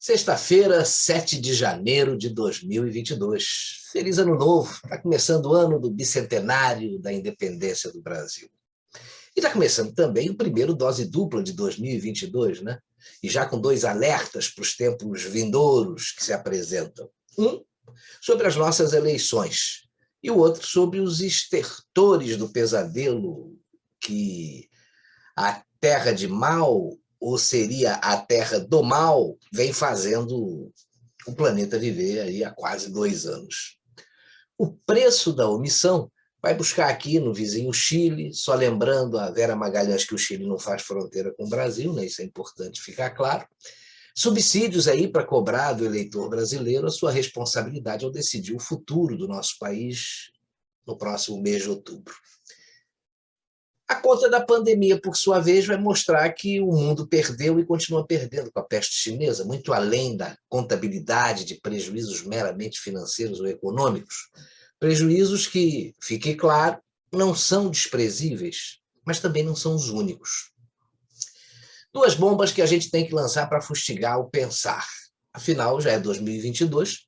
Sexta-feira, 7 de janeiro de 2022. Feliz Ano Novo. Está começando o ano do bicentenário da independência do Brasil. E está começando também o primeiro dose dupla de 2022, né? E já com dois alertas para os tempos vindouros que se apresentam. Um sobre as nossas eleições e o outro sobre os estertores do pesadelo que a terra de mal, ou seria a terra do mal, vem fazendo o planeta viver aí há quase 2 anos. O preço da omissão vai buscar aqui no vizinho Chile, só lembrando a Vera Magalhães que o Chile não faz fronteira com o Brasil, né? Isso é importante ficar claro. Subsídios aí para cobrar do eleitor brasileiro a sua responsabilidade ao decidir o futuro do nosso país no próximo mês de outubro. A conta da pandemia, por sua vez, vai mostrar que o mundo perdeu e continua perdendo com a peste chinesa, muito além da contabilidade de prejuízos meramente financeiros ou econômicos. Prejuízos que, fique claro, não são desprezíveis, mas também não são os únicos. Duas bombas que a gente tem que lançar para fustigar o pensar. Afinal, já é 2022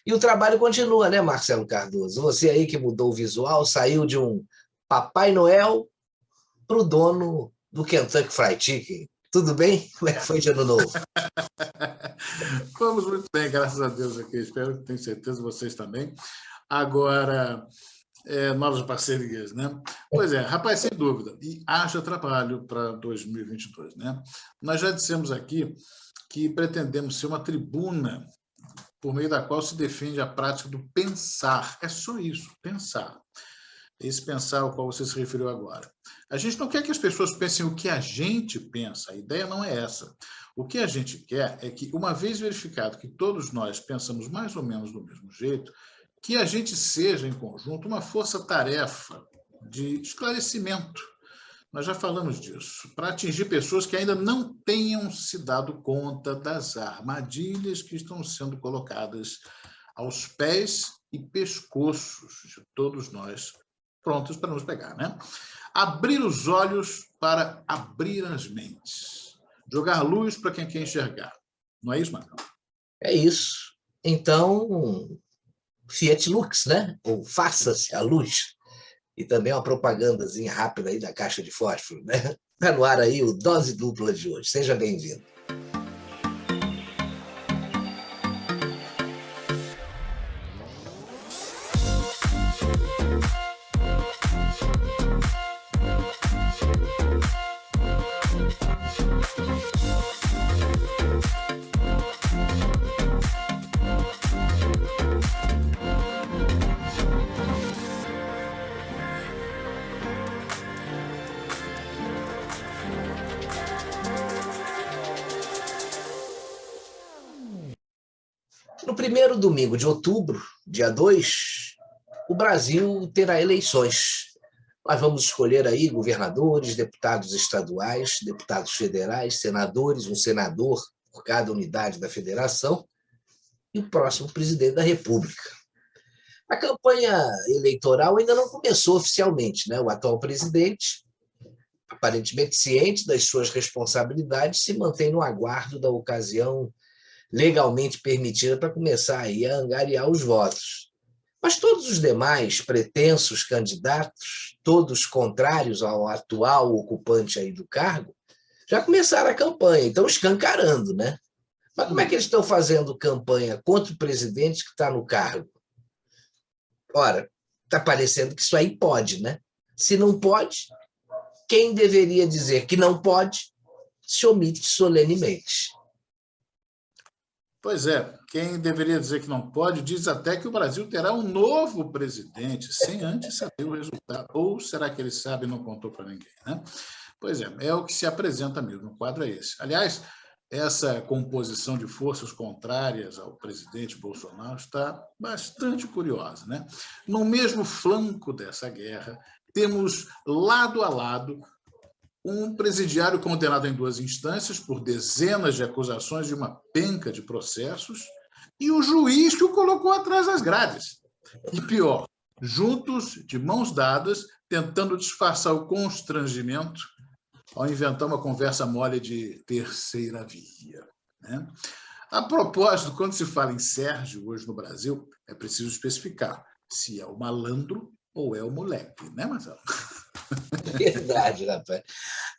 e o trabalho continua, né, Marcelo Cardoso? Você aí que mudou o visual, saiu de um Papai Noel para o dono do Kentucky Fried Chicken. Tudo bem? Como é que foi de Ano Novo? Vamos muito bem, graças a Deus aqui. Espero que tenho certeza vocês também. Agora, novas parcerias, né? Pois é, rapaz, sem dúvida. E haja trabalho para 2022, né? Nós já dissemos aqui que pretendemos ser uma tribuna por meio da qual se defende a prática do pensar. É só isso, pensar. Esse pensar ao qual você se referiu agora. A gente não quer que as pessoas pensem o que a gente pensa, a ideia não é essa. O que a gente quer é que, uma vez verificado que todos nós pensamos mais ou menos do mesmo jeito, que a gente seja, em conjunto, uma força-tarefa de esclarecimento. Nós já falamos disso, para atingir pessoas que ainda não tenham se dado conta das armadilhas que estão sendo colocadas aos pés e pescoços de todos nós, prontos para nos pegar, né? Abrir os olhos para abrir as mentes. Jogar luz para quem quer enxergar. Não é isso, Marcão? É isso. Então, Fiat Lux, né? Ou faça-se a luz. E também uma propagandazinha rápida aí da caixa de fósforo, né? Está no ar aí o Dose Dupla de hoje. Seja bem-vindo. No primeiro domingo de outubro, dia 2, o Brasil terá eleições. Nós vamos escolher aí governadores, deputados estaduais, deputados federais, senadores, um senador por cada unidade da federação e o próximo presidente da República. A campanha eleitoral ainda não começou oficialmente, né? O atual presidente, aparentemente ciente das suas responsabilidades, se mantém no aguardo da ocasião legalmente permitida para começar aí a angariar os votos. Mas todos os demais pretensos candidatos, todos contrários ao atual ocupante aí do cargo, já começaram a campanha, então escancarando, né? Mas como é que eles estão fazendo campanha contra o presidente que está no cargo? Ora, está parecendo que isso aí pode, né? Se não pode, quem deveria dizer que não pode, se omite solenemente. Pois é, quem deveria dizer que não pode, diz até que o Brasil terá um novo presidente, sem antes saber o resultado. Ou será que ele sabe e não contou para ninguém, né? Pois é o que se apresenta mesmo, o quadro é esse. Aliás, essa composição de forças contrárias ao presidente Bolsonaro está bastante curiosa, né? No mesmo flanco dessa guerra, temos lado a lado um presidiário condenado em 2 instâncias por dezenas de acusações de uma penca de processos e o juiz que o colocou atrás das grades. E pior, juntos, de mãos dadas, tentando disfarçar o constrangimento ao inventar uma conversa mole de terceira via, né? A propósito, quando se fala em Sérgio hoje no Brasil, é preciso especificar se é o malandro ou é o moleque, né, Marcelo? Verdade, rapaz.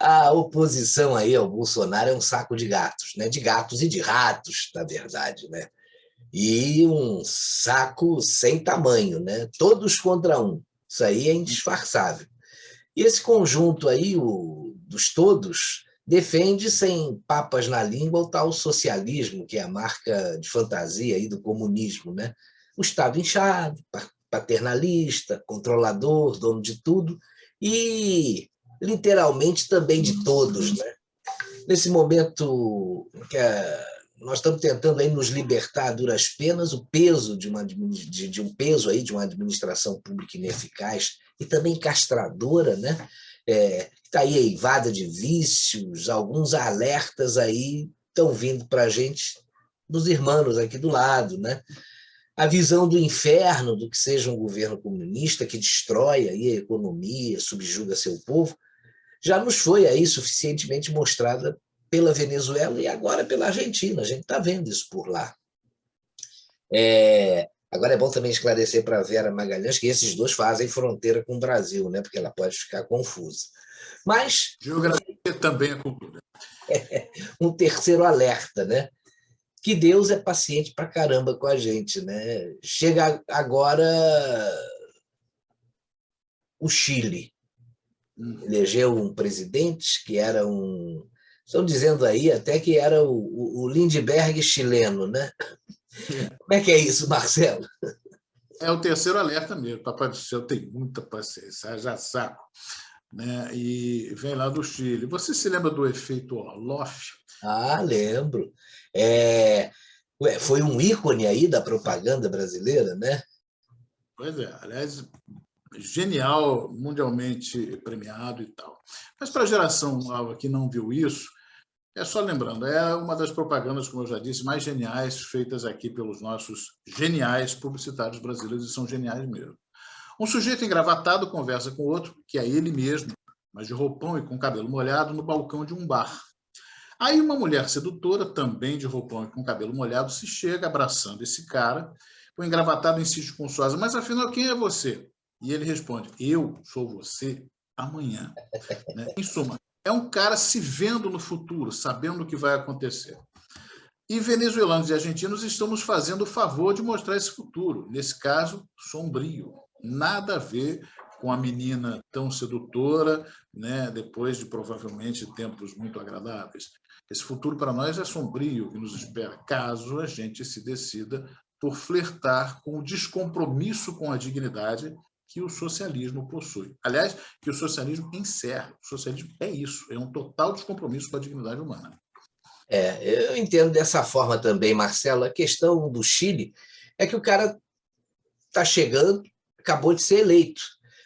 A oposição aí ao Bolsonaro é um saco de gatos, né? De gatos e de ratos, na verdade, né? E um saco sem tamanho, né? Todos contra um. Isso aí é indisfarçável. E esse conjunto aí, dos todos, defende sem papas na língua o tal socialismo, que é a marca de fantasia aí do comunismo, né? O Estado inchado, paternalista, controlador, dono de tudo, e literalmente também de todos, né? Nesse momento que nós estamos tentando aí nos libertar a duras penas, o peso de um peso aí de uma administração pública ineficaz e também castradora, né? Está aí eivada de vícios, alguns alertas aí estão vindo para a gente dos irmãos aqui do lado, né? A visão do inferno do que seja um governo comunista que destrói aí a economia, subjuga seu povo, já nos foi aí suficientemente mostrada pela Venezuela e agora pela Argentina. A gente está vendo isso por lá. Agora é bom também esclarecer para a Vera Magalhães que esses dois fazem fronteira com o Brasil, né? Porque ela pode ficar confusa. Mas geografia também é cultura. Um terceiro alerta, né? Que Deus é paciente para caramba com a gente, né? Chega agora o Chile. Elegeu um presidente que era um... Estão dizendo aí até que era o Lindbergh chileno, né? Como é que é isso, Marcelo? É o terceiro alerta mesmo. Papai do Céu tem muita paciência, já saco. Né? E vem lá do Chile. Você se lembra do efeito Orloff? Ah, lembro. Foi um ícone aí da propaganda brasileira, né? Pois é, aliás, genial, mundialmente premiado e tal. Mas para a geração nova que não viu isso, é só lembrando, é uma das propagandas, como eu já disse, mais geniais feitas aqui pelos nossos geniais publicitários brasileiros, e são geniais mesmo. Um sujeito engravatado conversa com outro, que é ele mesmo, mas de roupão e com cabelo molhado, no balcão de um bar. Aí uma mulher sedutora, também de roupão e com cabelo molhado, se chega abraçando esse cara. O engravatado insiste com Suasa, mas afinal, quem é você? E ele responde, eu sou você amanhã. Né? Em suma, é um cara se vendo no futuro, sabendo o que vai acontecer. E venezuelanos e argentinos estão nos fazendo o favor de mostrar esse futuro, nesse caso, sombrio. Nada a ver com a menina tão sedutora, né, depois de provavelmente tempos muito agradáveis. Esse futuro para nós é sombrio, que nos espera, caso a gente se decida por flertar com o descompromisso com a dignidade que o socialismo possui. Aliás, que o socialismo encerra. O socialismo é isso, é um total descompromisso com a dignidade humana. Eu entendo dessa forma também, Marcelo. A questão do Chile é que o cara está chegando, acabou de ser eleito,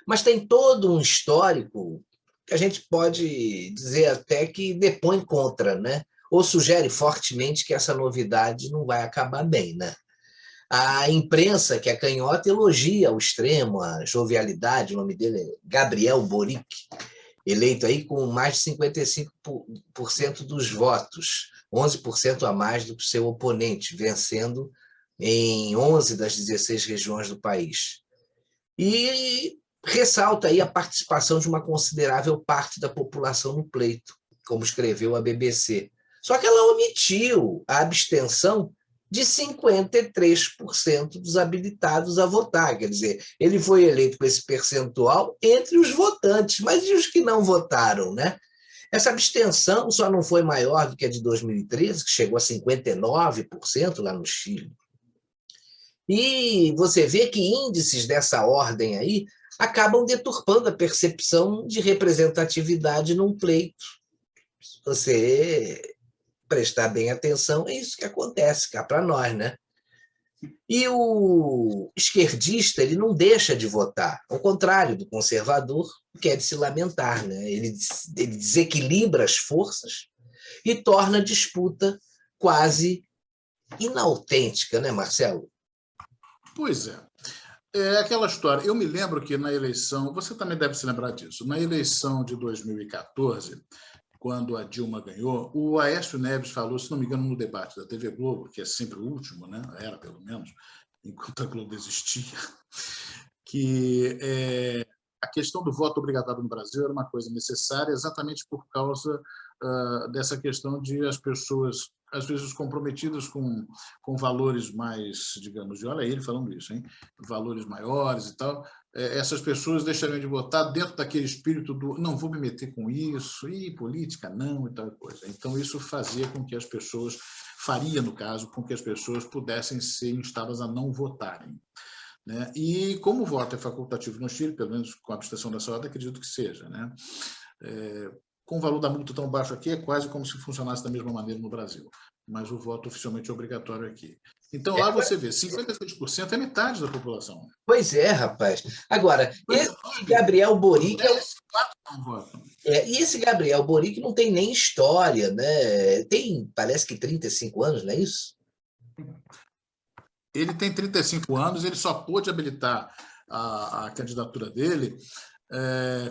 mas tem todo um histórico que a gente pode dizer até que depõe contra, né? Ou sugere fortemente que essa novidade não vai acabar bem, né? A imprensa, que é canhota, elogia ao extremo a jovialidade, o nome dele é Gabriel Boric, eleito aí com mais de 55% dos votos, 11% a mais do que seu oponente, vencendo em 11 das 16 regiões do país. E ressalta aí a participação de uma considerável parte da população no pleito, como escreveu a BBC. Só que ela omitiu a abstenção de 53% dos habilitados a votar. Quer dizer, ele foi eleito com esse percentual entre os votantes, mas e os que não votaram, né? Essa abstenção só não foi maior do que a de 2013, que chegou a 59% lá no Chile. E você vê que índices dessa ordem aí acabam deturpando a percepção de representatividade num pleito. Se você prestar bem atenção, é isso que acontece cá para nós, né? E o esquerdista, ele não deixa de votar, ao contrário do conservador, que é de se lamentar, né? Ele desequilibra as forças e torna a disputa quase inautêntica, né, Marcelo? Pois é. É aquela história. Eu me lembro que na eleição, você também deve se lembrar disso, na eleição de 2014, quando a Dilma ganhou, o Aécio Neves falou, se não me engano, no debate da TV Globo, que é sempre o último, né? Era pelo menos, enquanto a Globo existia, que a questão do voto obrigatório no Brasil era uma coisa necessária exatamente por causa dessa questão de as pessoas, às vezes, comprometidas com valores mais, digamos, olha ele falando isso, hein? Valores maiores e tal, essas pessoas deixariam de votar dentro daquele espírito do não vou me meter com isso, e política não, e tal coisa. Então, isso fazia com que as pessoas, faria, no caso, com que as pessoas pudessem ser instadas a não votarem. Né? E como o voto é facultativo no Chile, pelo menos com a abstenção da saúde, acredito que seja. Né? Com o valor da multa tão baixo aqui, é quase como se funcionasse da mesma maneira no Brasil. Mas o voto oficialmente é obrigatório aqui. Então, lá você vê, 56% é metade da população. Pois é, rapaz. Agora, esse Gabriel Boric... E esse Gabriel Boric não tem nem história, né? Tem, parece que 35 anos, não é isso? Ele tem 35 anos, ele só pôde habilitar a candidatura dele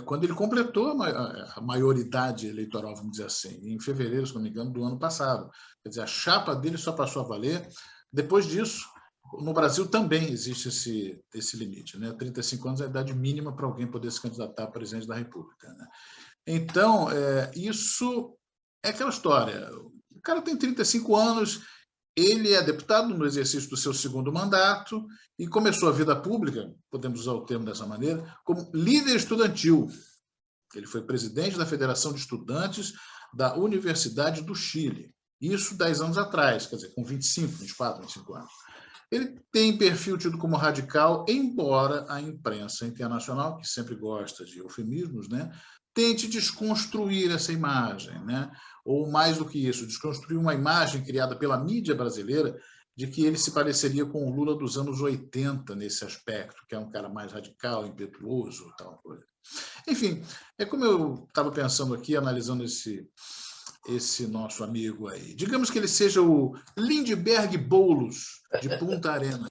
quando ele completou a maioridade eleitoral, vamos dizer assim, em fevereiro, se não me engano, do ano passado. Quer dizer, a chapa dele só passou a valer depois disso. No Brasil também existe esse limite, né? 35 anos é a idade mínima para alguém poder se candidatar a presidente da República. Né? Então, isso é aquela história. O cara tem 35 anos, ele é deputado no exercício do seu segundo mandato e começou a vida pública, podemos usar o termo dessa maneira, como líder estudantil. Ele foi presidente da Federação de Estudantes da Universidade do Chile. Isso 10 anos atrás, quer dizer, com 25, 24, 25 anos. Ele tem perfil tido como radical, embora a imprensa internacional, que sempre gosta de eufemismos, né, tente desconstruir essa imagem, né? Ou mais do que isso, desconstruir uma imagem criada pela mídia brasileira de que ele se pareceria com o Lula dos anos 80 nesse aspecto, que é um cara mais radical, impetuoso, tal coisa. Enfim, é como eu estava pensando aqui, analisando esse nosso amigo aí. Digamos que ele seja o Lindbergh Boulos de Punta Arenas,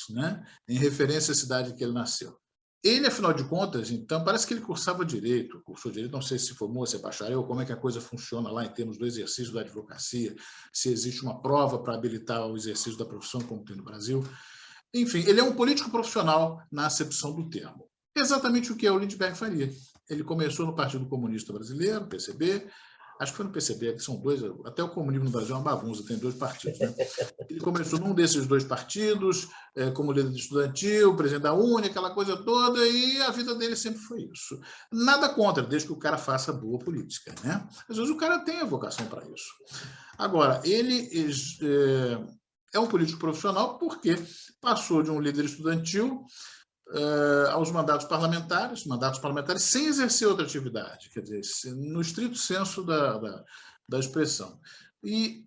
né? Em referência à cidade que ele nasceu. Ele, afinal de contas, então, parece que ele cursou direito, não sei se formou, se é bacharel, como é que a coisa funciona lá em termos do exercício da advocacia, se existe uma prova para habilitar o exercício da profissão, como tem no Brasil. Enfim, ele é um político profissional na acepção do termo. Exatamente o que é o Lindbergh Faria. Ele começou no Partido Comunista Brasileiro, PCB, acho que foi no PCB, que são dois, até o comunismo no Brasil é uma bagunça, tem 2 partidos. Né? Ele começou num desses 2 partidos, como líder estudantil, presidente da UNE, aquela coisa toda, e a vida dele sempre foi isso. Nada contra, desde que o cara faça boa política. Né? Às vezes o cara tem a vocação para isso. Agora, ele é um político profissional porque passou de um líder estudantil aos mandatos parlamentares sem exercer outra atividade, quer dizer, no estrito senso da expressão. E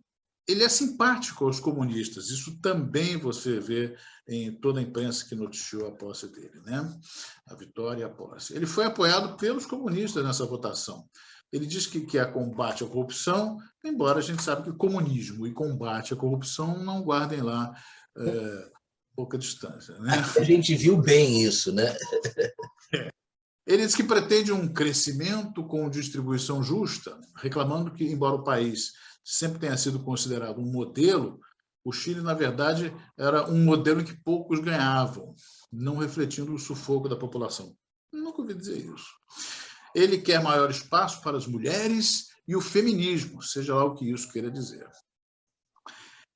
ele é simpático aos comunistas, isso também você vê em toda a imprensa que noticiou a posse dele, né? A vitória e a posse. Ele foi apoiado pelos comunistas nessa votação. Ele diz que quer combate à corrupção, embora a gente sabe que comunismo e combate à corrupção não guardem lá pouca distância. Né? A gente viu bem isso, né? Ele diz que pretende um crescimento com distribuição justa, reclamando que, embora o país sempre tenha sido considerado um modelo, o Chile, na verdade, era um modelo em que poucos ganhavam, não refletindo o sufoco da população. Nunca ouvi dizer isso. Ele quer maior espaço para as mulheres e o feminismo, seja lá o que isso queira dizer.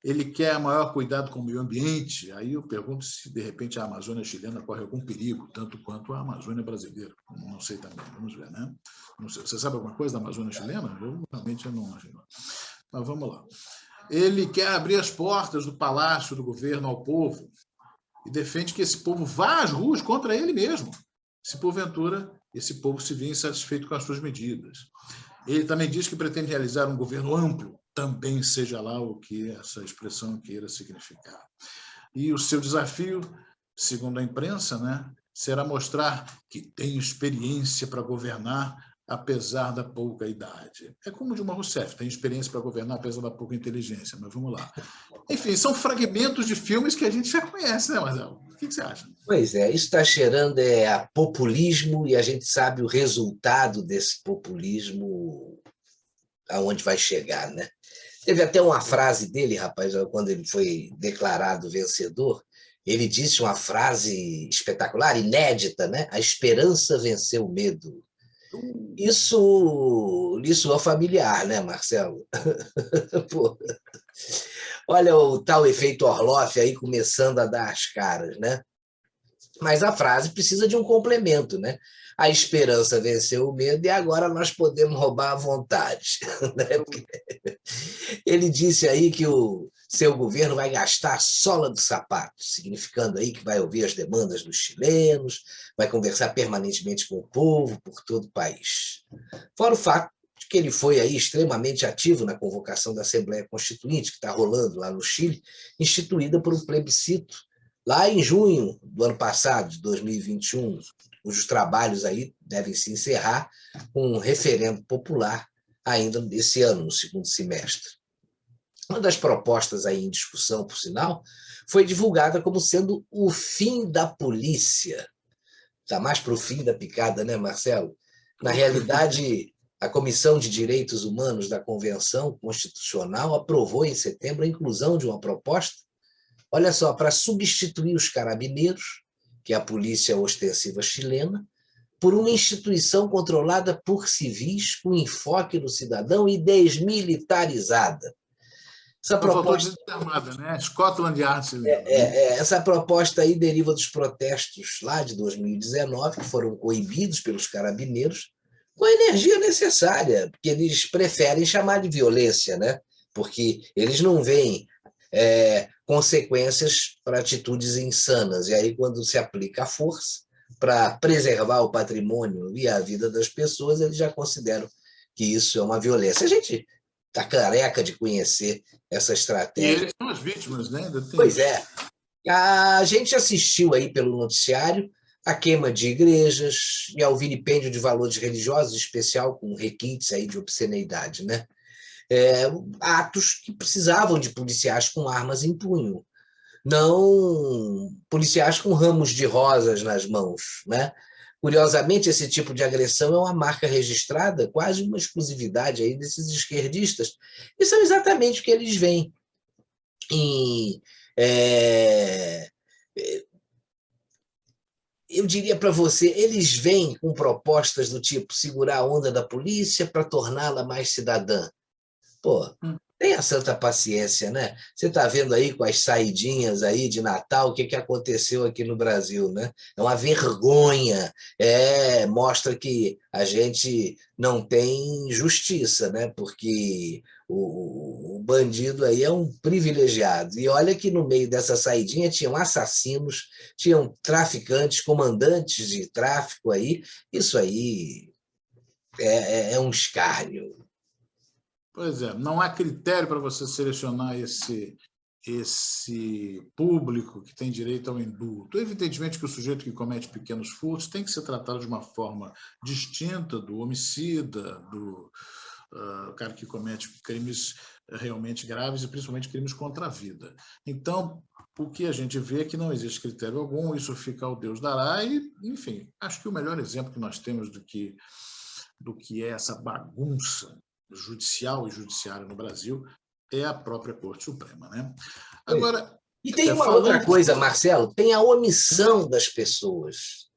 Ele quer maior cuidado com o meio ambiente. Aí eu pergunto se, de repente, a Amazônia chilena corre algum perigo, tanto quanto a Amazônia brasileira. Não sei também, vamos ver, né? Não sei. Você sabe alguma coisa da Amazônia chilena? Eu realmente não imagino. Mas vamos lá. Ele quer abrir as portas do palácio do governo ao povo e defende que esse povo vá às ruas contra ele mesmo, se porventura esse povo se vir insatisfeito com as suas medidas. Ele também diz que pretende realizar um governo amplo, também seja lá o que essa expressão queira significar. E o seu desafio, segundo a imprensa, né, será mostrar que tem experiência para governar, apesar da pouca idade. É como Dilma Rousseff, tem experiência para governar, apesar da pouca inteligência, mas vamos lá. Enfim, são fragmentos de filmes que a gente já conhece, né, Marcelo? O que você acha? Pois é, isso está cheirando a populismo e a gente sabe o resultado desse populismo aonde vai chegar, né? Teve até uma frase dele, rapaz, quando ele foi declarado vencedor, ele disse uma frase espetacular, inédita, né? A esperança venceu o medo. Isso lhe soa familiar, né, Marcelo? Pô, olha o tal efeito Orloff aí começando a dar as caras, né? Mas a frase precisa de um complemento, né? A esperança venceu o medo e agora nós podemos roubar à vontade. Né? Ele disse aí que o seu governo vai gastar a sola do sapato, significando aí que vai ouvir as demandas dos chilenos, vai conversar permanentemente com o povo por todo o país. Fora o fato de que ele foi aí extremamente ativo na convocação da Assembleia Constituinte, que está rolando lá no Chile, instituída por um plebiscito lá em junho do ano passado, de 2021, cujos trabalhos aí devem se encerrar com um referendo popular ainda esse ano, no segundo semestre. Uma das propostas aí em discussão, por sinal, foi divulgada como sendo o fim da polícia. Está mais para o fim da picada, né, Marcelo? Na realidade, a Comissão de Direitos Humanos da Convenção Constitucional aprovou em setembro a inclusão de uma proposta, olha só, para substituir os carabineiros, que é a polícia ostensiva chilena, por uma instituição controlada por civis, com enfoque no cidadão e desmilitarizada. Essa proposta desarmada, né? Scotland Yard chilena. Essa proposta aí deriva dos protestos lá de 2019, que foram coibidos pelos carabineiros, com a energia necessária, porque eles preferem chamar de violência, né? Porque eles não veem consequências para atitudes insanas. E aí, quando se aplica a força para preservar o patrimônio e a vida das pessoas, eles já consideram que isso é uma violência. A gente está careca de conhecer essa estratégia. E eles são as vítimas, né? Pois é. A gente assistiu aí pelo noticiário a queima de igrejas e ao vilipêndio de valores religiosos, em especial com requintes aí de obscenidade, né? Atos que precisavam de policiais com armas em punho, não policiais com ramos de rosas nas mãos, né? Curiosamente, esse tipo de agressão é uma marca registrada, quase uma exclusividade aí desses esquerdistas, e são exatamente o que eles veem em eu diria para você, eles vêm com propostas do tipo segurar a onda da polícia para torná-la mais cidadã. Pô, tenha santa paciência, né? Você está vendo aí com as saidinhas aí de Natal, o que aconteceu aqui no Brasil, né? É uma vergonha, mostra que a gente não tem justiça, né? Porque o bandido aí é um privilegiado. E olha que no meio dessa saidinha tinham assassinos, tinham traficantes, comandantes de tráfico aí. Isso aí é um escárnio. Pois é, não há critério para você selecionar esse público que tem direito ao indulto. Evidentemente que o sujeito que comete pequenos furtos tem que ser tratado de uma forma distinta do homicida, do cara que comete crimes realmente graves e principalmente crimes contra a vida. Então, o que a gente vê é que não existe critério algum, isso fica ao Deus dará e, enfim, acho que o melhor exemplo que nós temos do que é essa bagunça judicial e judiciária no Brasil é a própria Corte Suprema, né? Agora, e tem uma outra coisa, Marcelo, tem a omissão das pessoas.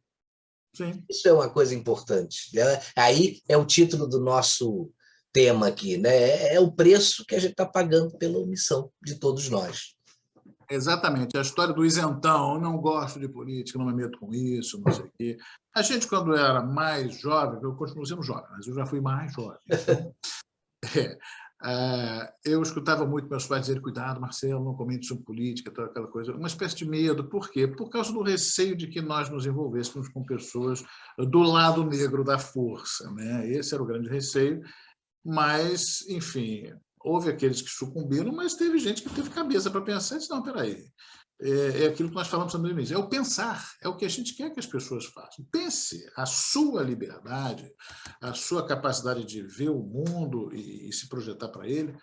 Sim. Isso é uma coisa importante. Aí é o título do nosso tema aqui, né? É o preço que a gente está pagando pela omissão de todos nós. Exatamente. A história do isentão, eu não gosto de política, não me meto com isso, não sei o quê. A gente, quando era mais jovem, eu continuo sendo jovem, mas eu já fui mais jovem. Então, eu escutava muito meus pais dizer, cuidado, Marcelo, não comente sobre política, toda aquela coisa. Uma espécie de medo. Por quê? Por causa do receio de que nós nos envolvêssemos com pessoas do lado negro da força, né? Esse era o grande receio. Mas, enfim, houve aqueles que sucumbiram, mas teve gente que teve cabeça para pensar e disse, não, peraí, é aquilo que nós falamos no início, é o pensar, é o que a gente quer que as pessoas façam. Pense a sua liberdade, a sua capacidade de ver o mundo e se projetar para ele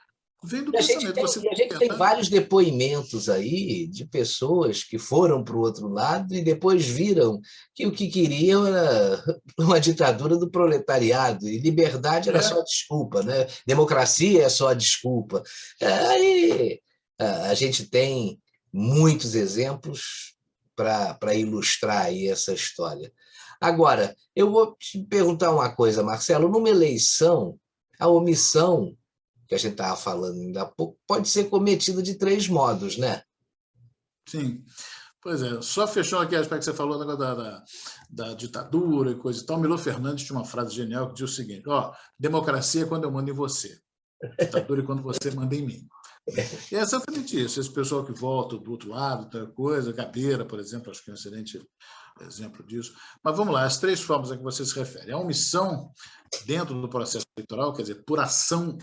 Vem do E a gente pensamento. tem, Você e a gente tem vários depoimentos aí de pessoas que foram para o outro lado e depois viram que o que queriam era uma ditadura do proletariado, e liberdade era só desculpa, né? Democracia é só desculpa. Aí a gente tem muitos exemplos para ilustrar aí essa história. Agora, eu vou te perguntar uma coisa, Marcelo. Numa eleição, a omissão que a gente estava falando ainda há pouco, pode ser cometida de três modos, né? sim. Pois é, só fechando aqui o aspecto que você falou da ditadura e coisa e tal, Milor Fernandes tinha uma frase genial que diz o seguinte: ó, democracia é quando eu mando em você, ditadura é quando você manda em mim. E é exatamente isso. Esse pessoal que volta do outro lado, tal coisa, Gabeira, por exemplo, acho que é um excelente exemplo disso. Mas vamos lá, as três formas a que você se refere. A omissão dentro do processo eleitoral, quer dizer, por ação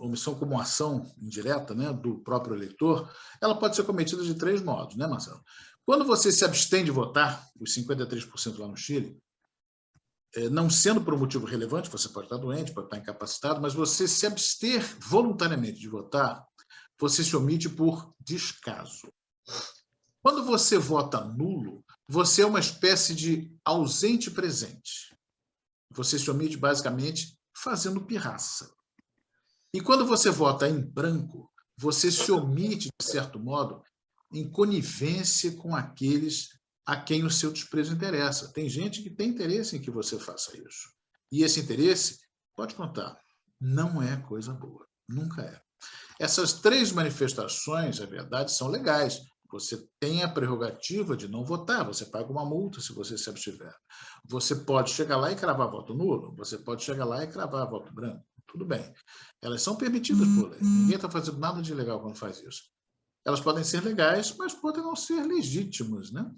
omissão como ação indireta, né, do próprio eleitor, ela pode ser cometida de três modos, né, Marcelo? Quando você se abstém de votar, os 53% lá no Chile, não sendo por um motivo relevante, você pode estar doente, pode estar incapacitado, mas você se abster voluntariamente de votar, você se omite por descaso. Quando você vota nulo, você é uma espécie de ausente presente. Você se omite basicamente fazendo pirraça. E quando você vota em branco, você se omite, de certo modo, em conivência com aqueles a quem o seu desprezo interessa. Tem gente que tem interesse em que você faça isso. E esse interesse, pode contar, não é coisa boa. Nunca é. Essas três manifestações, é verdade, são legais. Você tem a prerrogativa de não votar, você paga uma multa se você se abstiver. Você pode chegar lá e cravar voto nulo, você pode chegar lá e cravar voto branco. Tudo bem. Elas são permitidas por lei. Ninguém está fazendo nada de legal quando faz isso. Elas podem ser legais, mas podem não ser legítimas, né?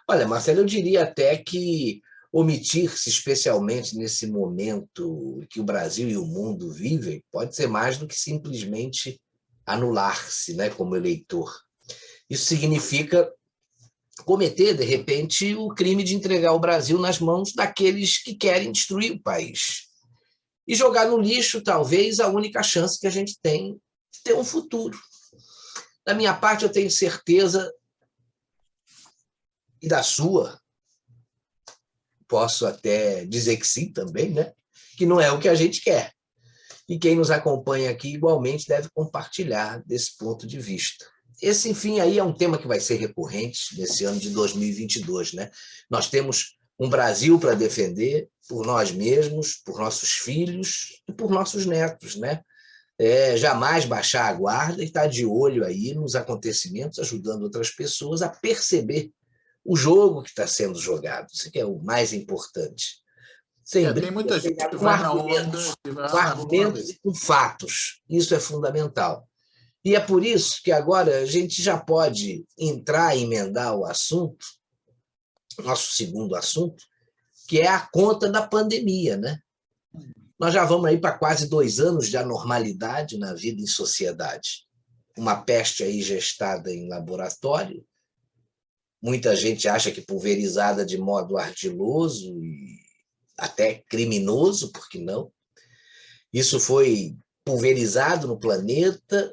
Olha, Marcelo, eu diria até que omitir-se, especialmente nesse momento que o Brasil e o mundo vivem, pode ser mais do que simplesmente anular-se, né, como eleitor. Isso significa cometer, de repente, o crime de entregar o Brasil nas mãos daqueles que querem destruir o país. E jogar no lixo, talvez, a única chance que a gente tem de ter um futuro. Da minha parte, eu tenho certeza, e da sua, posso até dizer que sim também, né? Que não é o que a gente quer. E quem nos acompanha aqui, igualmente, deve compartilhar desse ponto de vista. Esse, enfim, aí é um tema que vai ser recorrente nesse ano de 2022, né? Nós temos um Brasil para defender por nós mesmos, por nossos filhos e por nossos netos, né? Jamais baixar a guarda e estar de olho aí nos acontecimentos, ajudando outras pessoas a perceber o jogo que está sendo jogado. Isso que é o mais importante. Sem Tem briga, muita gente sem nada, que com vai na onda, argumentos, que vai, com argumentos e com fatos. Isso é fundamental. E é por isso que agora a gente já pode entrar e emendar o assunto, nosso segundo assunto, que é a conta da pandemia, né? Nós já vamos aí para quase 2 anos de anormalidade na vida em sociedade. Uma peste aí gestada em laboratório, muita gente acha que pulverizada de modo ardiloso e até criminoso, por que não? Isso foi pulverizado no planeta,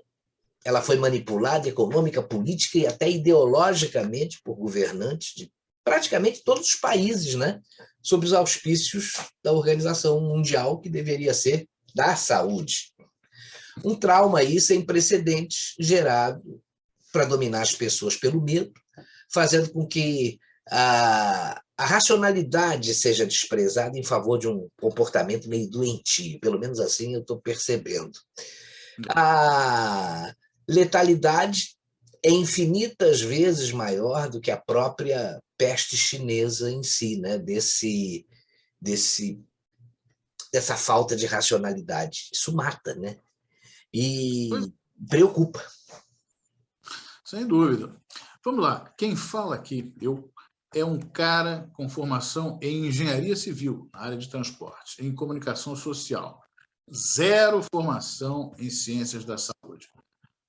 ela foi manipulada econômica, política e até ideologicamente por governantes de praticamente todos os países, né? Sob os auspícios da Organização Mundial, que deveria ser da saúde. Um trauma aí sem precedentes gerado para dominar as pessoas pelo medo, fazendo com que a racionalidade seja desprezada em favor de um comportamento meio doentio. Pelo menos assim eu estou percebendo. A letalidade é infinitas vezes maior do que a própria peste chinesa em si, né? Dessa falta de racionalidade. Isso mata, né? Pois, E preocupa. sem dúvida. Vamos lá. Quem fala aqui é um cara com formação em engenharia civil, na área de transporte, em comunicação social. Zero formação em ciências da saúde,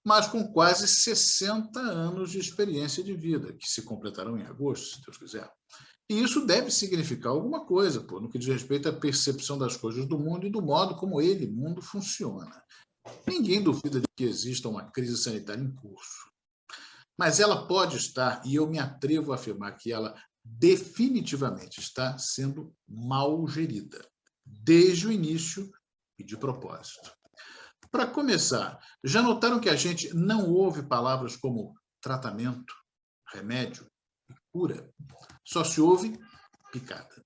mas com quase 60 anos de experiência de vida, que se completarão em agosto, se Deus quiser. E isso deve significar alguma coisa, no que diz respeito à percepção das coisas do mundo e do modo como ele, mundo, funciona. Ninguém duvida de que exista uma crise sanitária em curso. Mas ela pode estar, e eu me atrevo a afirmar que ela definitivamente está sendo mal gerida, desde o início e de propósito. Para começar, já notaram que a gente não ouve palavras como tratamento, remédio, cura? Só se ouve picada.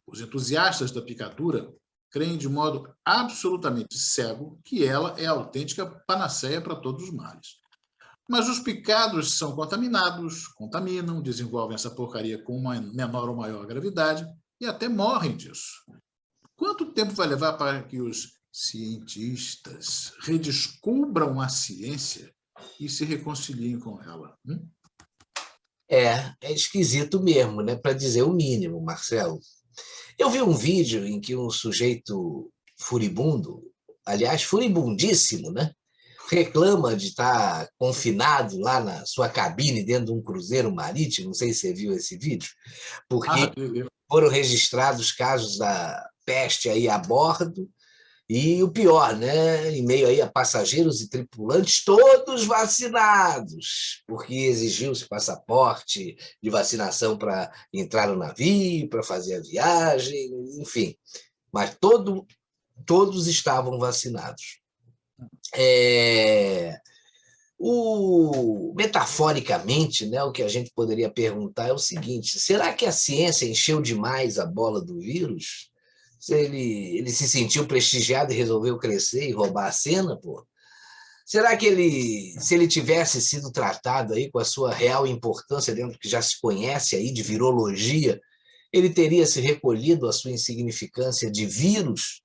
Os entusiastas da picadura creem de modo absolutamente cego que ela é a autêntica panaceia para todos os males. Mas os picados são contaminados, contaminam, desenvolvem essa porcaria com uma menor ou maior gravidade e até morrem disso. Quanto tempo vai levar para que os cientistas redescubram a ciência e se reconciliem com ela? É esquisito mesmo, né? Para dizer o mínimo, Marcelo. Eu vi um vídeo em que um sujeito furibundo, aliás, furibundíssimo, né? Reclama de estar confinado lá na sua cabine dentro de um cruzeiro marítimo, não sei se você viu esse vídeo, porque foram registrados casos da peste aí a bordo, e o pior, né? Em meio aí a passageiros e tripulantes todos vacinados, porque exigiu-se passaporte de vacinação para entrar no navio, para fazer a viagem, enfim. Mas todos estavam vacinados. Metaforicamente, né, o que a gente poderia perguntar é o seguinte: será que a ciência encheu demais a bola do vírus? Se ele se sentiu prestigiado e resolveu crescer e roubar a cena, pô? Será que se ele tivesse sido tratado aí com a sua real importância dentro do que já se conhece aí de virologia, ele teria se recolhido à sua insignificância de vírus,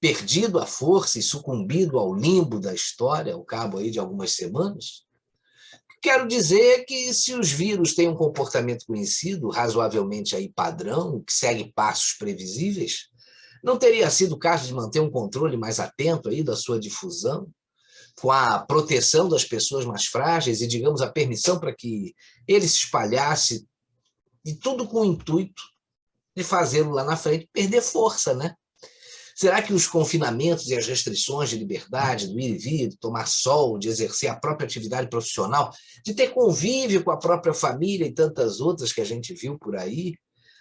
perdido a força e sucumbido ao limbo da história ao cabo aí de algumas semanas? Quero dizer que se os vírus têm um comportamento conhecido, razoavelmente aí padrão, que segue passos previsíveis, não teria sido o caso de manter um controle mais atento aí da sua difusão, com a proteção das pessoas mais frágeis e, digamos, a permissão para que ele se espalhasse, e tudo com o intuito de fazê-lo lá na frente perder força, né? Será que os confinamentos e as restrições de liberdade, do ir e vir, de tomar sol, de exercer a própria atividade profissional, de ter convívio com a própria família e tantas outras que a gente viu por aí,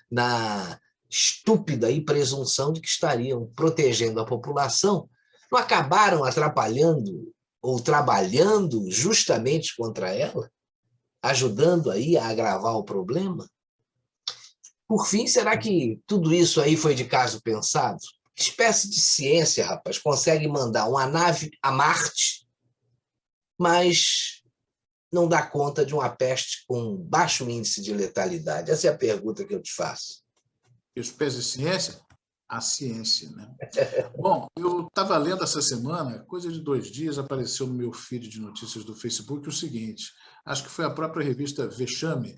na estúpida aí presunção de que estariam protegendo a população, não acabaram atrapalhando ou trabalhando justamente contra ela, ajudando aí a agravar o problema? Por fim, será que tudo isso aí foi de caso pensado? Que espécie de ciência, rapaz, consegue mandar uma nave a Marte, mas não dá conta de uma peste com baixo índice de letalidade? Essa é a pergunta que eu te faço. Que espécie de ciência? A ciência, né? Bom, eu estava lendo essa semana, coisa de 2 dias, apareceu no meu feed de notícias do Facebook o seguinte, acho que foi a própria revista Vexame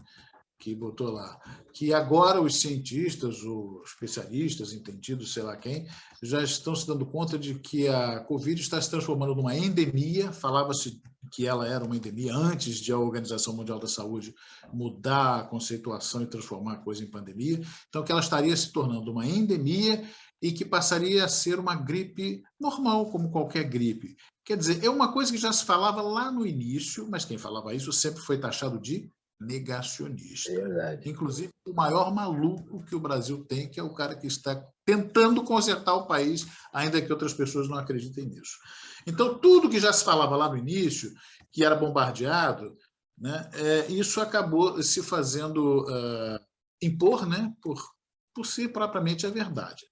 que botou lá, que agora os cientistas, os especialistas, entendidos, sei lá quem, já estão se dando conta de que a Covid está se transformando numa endemia. Falava-se que ela era uma endemia antes de a Organização Mundial da Saúde mudar a conceituação e transformar a coisa em pandemia. Então, que ela estaria se tornando uma endemia e que passaria a ser uma gripe normal, como qualquer gripe. Quer dizer, é uma coisa que já se falava lá no início, mas quem falava isso sempre foi taxado de negacionista. Inclusive, o maior maluco que o Brasil tem, que é o cara que está tentando consertar o país, ainda que outras pessoas não acreditem nisso. Então, tudo que já se falava lá no início, que era bombardeado, né, isso acabou se fazendo impor, né, por ser propriamente a verdade.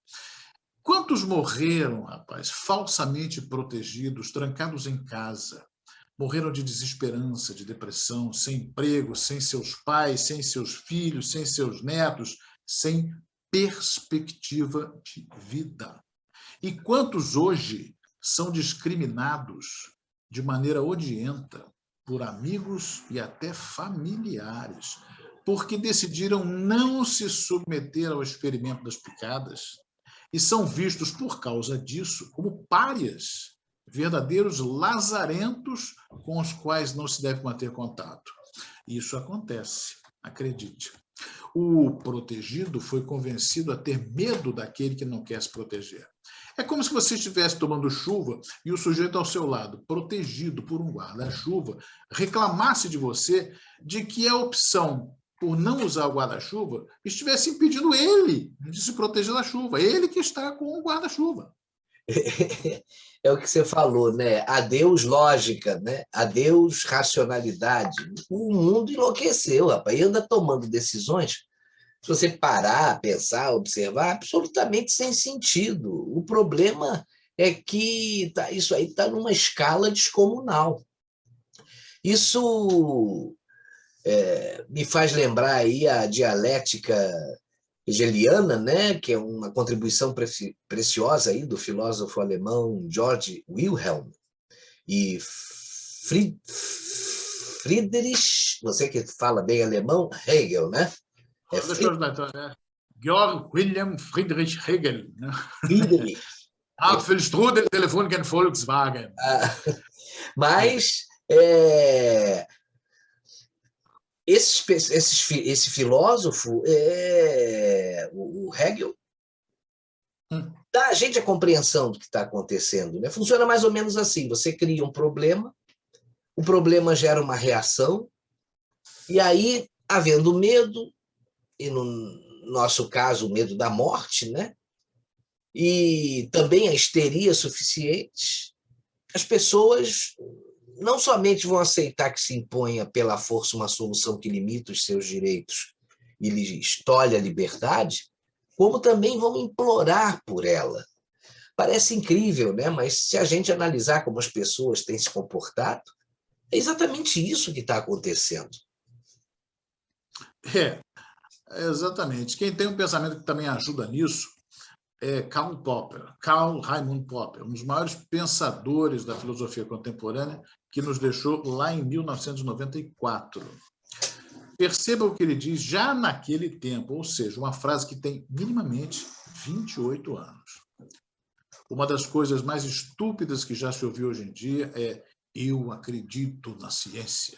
Quantos morreram, rapaz, falsamente protegidos, trancados em casa? Morreram de desesperança, de depressão, sem emprego, sem seus pais, sem seus filhos, sem seus netos, sem perspectiva de vida. E quantos hoje são discriminados de maneira odienta por amigos e até familiares, porque decidiram não se submeter ao experimento das picadas e são vistos, por causa disso, como párias, verdadeiros lazarentos com os quais não se deve manter contato. Isso acontece, acredite. O protegido foi convencido a ter medo daquele que não quer se proteger. É como se você estivesse tomando chuva e o sujeito ao seu lado, protegido por um guarda-chuva, reclamasse de você de que a opção por não usar o guarda-chuva estivesse impedindo ele de se proteger da chuva. Ele que está com o guarda-chuva. É o que você falou, né? Adeus lógica, né? Adeus racionalidade. O mundo enlouqueceu, rapaz, e anda tomando decisões, se você parar, pensar, observar, absolutamente sem sentido. O problema é que isso aí está numa escala descomunal. Isso me faz lembrar aí a dialética hegeliana, né, que é uma contribuição preciosa aí do filósofo alemão Georg Wilhelm e Friedrich, você que fala bem alemão, Hegel, né? Deixa eu ajudar, então, Georg Wilhelm Friedrich Hegel. Né? Friedrich. Apfelstrudel, Telefoniker Volkswagen. Mas esse filósofo, o Hegel, dá a gente a compreensão do que está acontecendo. Né? Funciona mais ou menos assim: você cria um problema, o problema gera uma reação, e aí, havendo medo, e no nosso caso, o medo da morte, né? E também a histeria suficiente, as pessoas não somente vão aceitar que se imponha pela força uma solução que limita os seus direitos e lhes tolhe a liberdade, como também vão implorar por ela. Parece incrível, né? Mas se a gente analisar como as pessoas têm se comportado, é exatamente isso que está acontecendo. Exatamente. Quem tem um pensamento que também ajuda nisso é Karl Popper, Karl Raimund Popper, um dos maiores pensadores da filosofia contemporânea, que nos deixou lá em 1994. Perceba o que ele diz já naquele tempo, ou seja, uma frase que tem minimamente 28 anos. Uma das coisas mais estúpidas que já se ouviu hoje em dia é: eu acredito na ciência.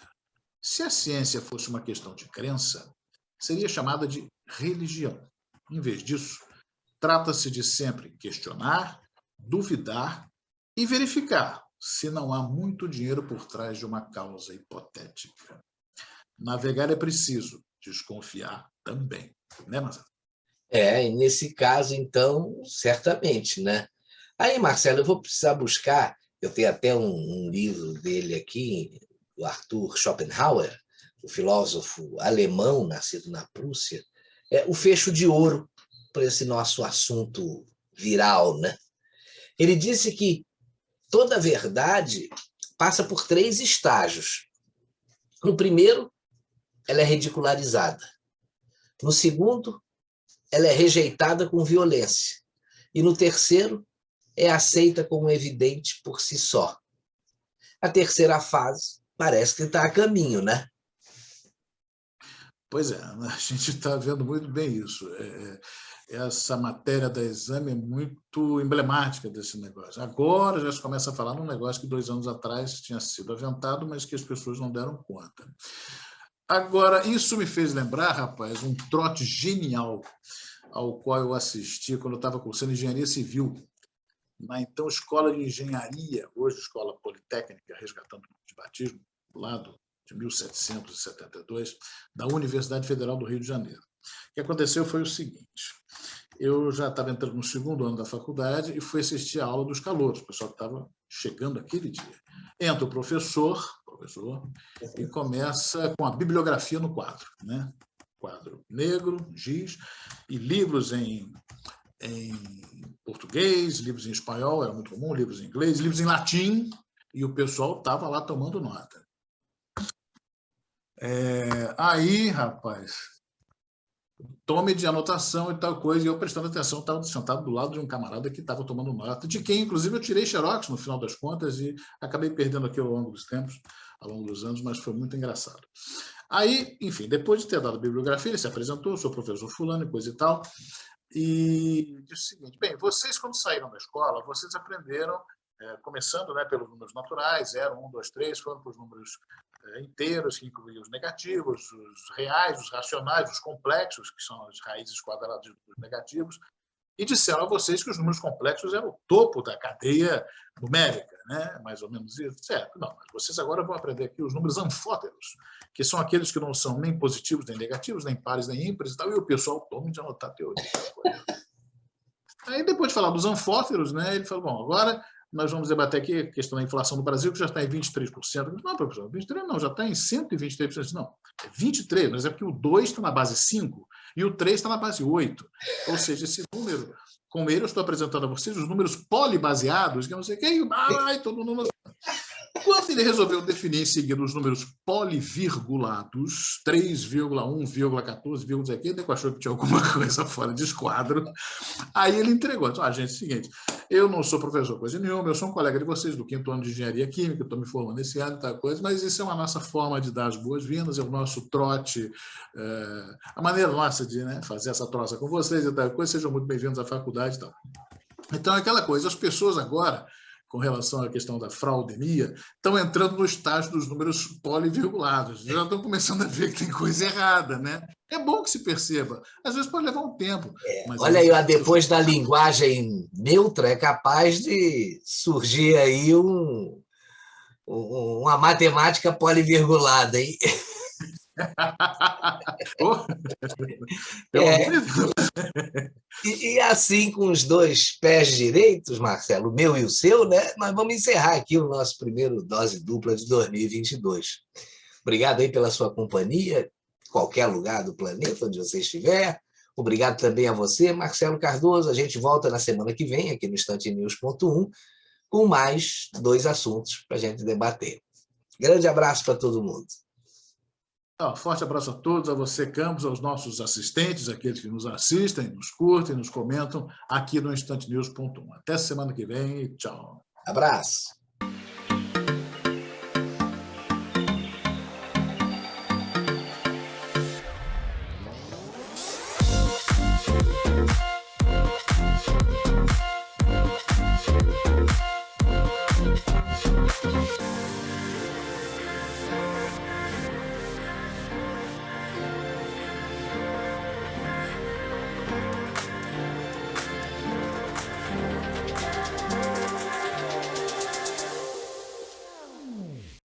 Se a ciência fosse uma questão de crença, seria chamada de religião. Em vez disso, trata-se de sempre questionar, duvidar e verificar se não há muito dinheiro por trás de uma causa hipotética. Navegar é preciso, desconfiar também. Né, Marcelo? E nesse caso, então, certamente, né? Aí, Marcelo, eu vou precisar buscar, eu tenho até um livro dele aqui, do Arthur Schopenhauer, o filósofo alemão, nascido na Prússia, o fecho de ouro para esse nosso assunto viral, né? Ele disse que toda verdade passa por 3 estágios. No primeiro, ela é ridicularizada. No segundo, ela é rejeitada com violência. E no terceiro, é aceita como evidente por si só. A terceira fase parece que está a caminho, né? Pois é, a gente está vendo muito bem isso. Essa matéria da Exame é muito emblemática desse negócio. Agora já se começa a falar num negócio que 2 anos atrás tinha sido aventado, mas que as pessoas não deram conta. Agora, isso me fez lembrar, rapaz, um trote genial ao qual eu assisti quando eu estava cursando Engenharia Civil, na então Escola de Engenharia, hoje Escola Politécnica, resgatando o nome de batismo, do lado de 1772, da Universidade Federal do Rio de Janeiro. O que aconteceu foi o seguinte: eu já estava entrando no 2º ano da faculdade e fui assistir a aula dos calouros, o pessoal que estava chegando aquele dia. Entra o professor, e começa com a bibliografia no quadro, né? Quadro negro, giz, e livros em português, livros em espanhol, era muito comum, livros em inglês, livros em latim, e o pessoal estava lá tomando nota. Aí, rapaz, tome de anotação e tal coisa, e eu prestando atenção, estava sentado do lado de um camarada que estava tomando nota, de quem, inclusive, eu tirei xerox no final das contas e acabei perdendo aqui ao longo dos tempos, ao longo dos anos, mas foi muito engraçado. Aí, enfim, depois de ter dado a bibliografia, ele se apresentou: sou professor fulano e coisa e tal, e disse o seguinte: bem, vocês, quando saíram da escola, vocês aprenderam, começando, né, pelos números naturais, 0, 1, 2, 3, foram para os números inteiros, que incluíam os negativos, os reais, os racionais, os complexos, que são as raízes quadradas dos negativos, e disseram a vocês que os números complexos eram o topo da cadeia numérica, né? Mais ou menos isso. Certo, não, mas vocês agora vão aprender aqui os números anfóteros, que são aqueles que não são nem positivos, nem negativos, nem pares, nem ímpares e tal, e o pessoal tome de anotar a teoria. Aí, depois de falar dos anfóteros, né, ele falou, bom, agora nós vamos debater aqui a questão da inflação do Brasil, que já está em 23%. Não, professor, 23% não, já está em 123%. Não, é 23%, mas é porque o 2 está na base 5 e o 3 está na base 8. Ou seja, esse número, com ele eu estou apresentando a vocês os números polibaseados, que eu não sei o que, todo mundo... Quando ele resolveu definir em seguida os números polivirgulados, 3,1,14, não sei o que, ele achou que tinha alguma coisa fora de esquadro. Aí ele entregou. Então, gente, é o seguinte, eu não sou professor coisa nenhuma, eu sou um colega de vocês do 5º ano de Engenharia Química, estou me formando esse ano e tal coisa, mas isso é uma nossa forma de dar as boas-vindas, é o nosso trote, a maneira nossa de, né, fazer essa troça com vocês e tal coisa. Sejam muito bem-vindos à faculdade e tal. Então, é aquela coisa, as pessoas agora, com relação à questão da fraudemia, estão entrando no estágio dos números polivirgulados. Já estão começando a ver que tem coisa errada, né? É bom que se perceba. Às vezes pode levar um tempo. Mas olha aí, depois da linguagem neutra, é capaz de surgir aí uma matemática polivirgulada, hein? E assim, com os dois pés direitos, Marcelo, o meu e o seu, né, nós vamos encerrar aqui o nosso primeiro Dose Dupla de 2022. Obrigado aí pela sua companhia, qualquer lugar do planeta onde você estiver. Obrigado também a você, Marcelo Cardoso. A gente volta na semana que vem, aqui no instantenews.1, com mais 2 assuntos para a gente debater. Grande abraço para todo mundo. Forte abraço a todos, a você, Campos, aos nossos assistentes, aqueles que nos assistem, nos curtem, nos comentam, aqui no instantenews.1. Até semana que vem e tchau. Abraço.